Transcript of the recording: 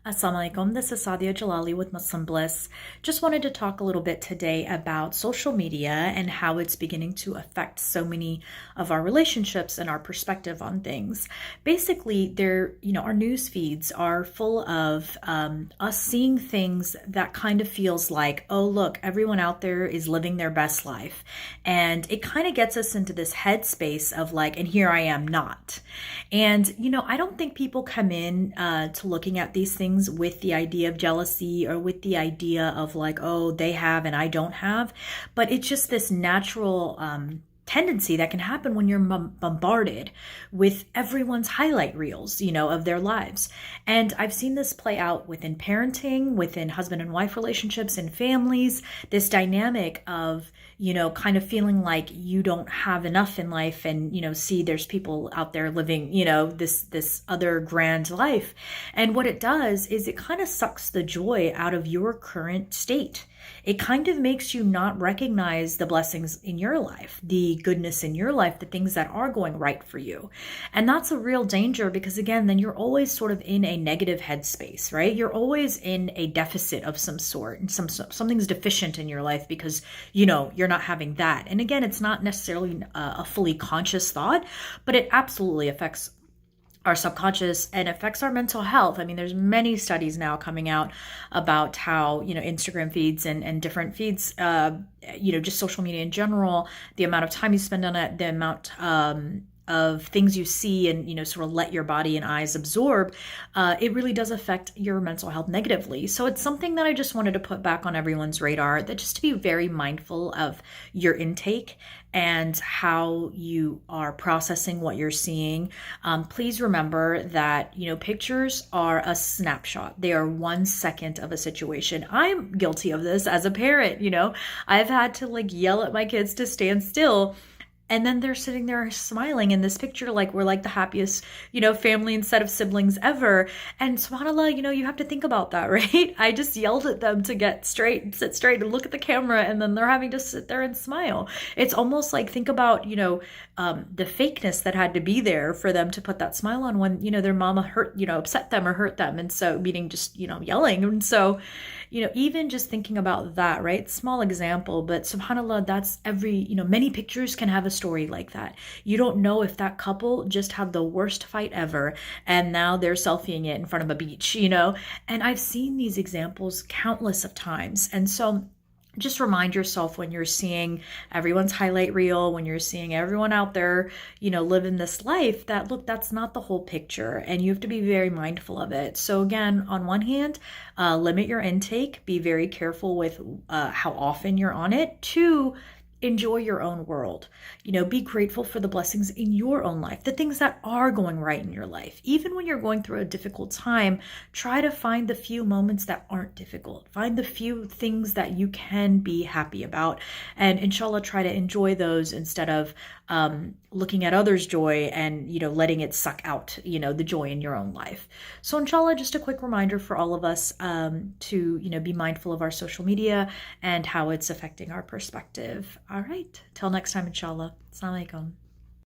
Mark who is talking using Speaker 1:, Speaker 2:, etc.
Speaker 1: Assalamu alaikum. This is Sadia Jalali with Muslim Bliss. Just wanted to talk a little bit today about social media and how it's beginning to affect so many of our relationships and our perspective on things. Basically, our news feeds are full of us seeing things that kind of feels like, oh, look, everyone out there is living their best life. And it kind of gets us into this headspace of like, and here I am not. And, I don't think people come in to looking at these things with the idea of jealousy or with the idea of like, oh, they have and I don't have. But it's just this natural tendency that can happen when you're bombarded with everyone's highlight reels, of their lives. And I've seen this play out within parenting, within husband and wife relationships and families, this dynamic of, kind of feeling like you don't have enough in life and, see there's people out there living, this other grand life. And what it does is it kind of sucks the joy out of your current state. It kind of makes you not recognize the blessings in your life, the goodness in your life, the things that are going right for you. And that's a real danger because, again, then you're always sort of in a negative headspace, right? You're always in a deficit of some sort and something's deficient in your life because, you're not having that. And again, it's not necessarily a fully conscious thought, but it absolutely affects our subconscious and affects our mental health. I mean, there's many studies now coming out about how, Instagram feeds and different feeds, just social media in general, the amount of time you spend on it, the amount of things you see and, sort of let your body and eyes absorb, it really does affect your mental health negatively. So it's something that I just wanted to put back on everyone's radar, that just to be very mindful of your intake and how you are processing what you're seeing. Please remember that, pictures are a snapshot. They are 1 second of a situation. I'm guilty of this as a parent, I've had to like yell at my kids to stand still. And then they're sitting there smiling in this picture like we're like the happiest, family and set of siblings ever. And subhanAllah, you have to think about that, right? I just yelled at them to get straight, sit straight and look at the camera, and then they're having to sit there and smile. It's almost like, think about, the fakeness that had to be there for them to put that smile on when, their mama hurt, upset them or hurt them. And so, meaning just, yelling. And so, even just thinking about that, right? Small example, but subhanAllah, that's many pictures can have a story like that. You don't know if that couple just had the worst fight ever and now they're selfieing it in front of a beach, And I've seen these examples countless of times. And so just remind yourself when you're seeing everyone's highlight reel, when you're seeing everyone out there, living this life, that look, that's not the whole picture. And you have to be very mindful of it. So again, on one hand, limit your intake, be very careful with how often you're on it. Two, enjoy your own world. Be grateful for the blessings in your own life, the things that are going right in your life. Even when you're going through a difficult time, try to find the few moments that aren't difficult. Find the few things that you can be happy about. And inshallah, try to enjoy those instead of looking at others' joy and, letting it suck out, the joy in your own life. So inshallah, just a quick reminder for all of us to, be mindful of our social media and how it's affecting our perspective. All right. Till next time, inshallah. Assalamu alaikum.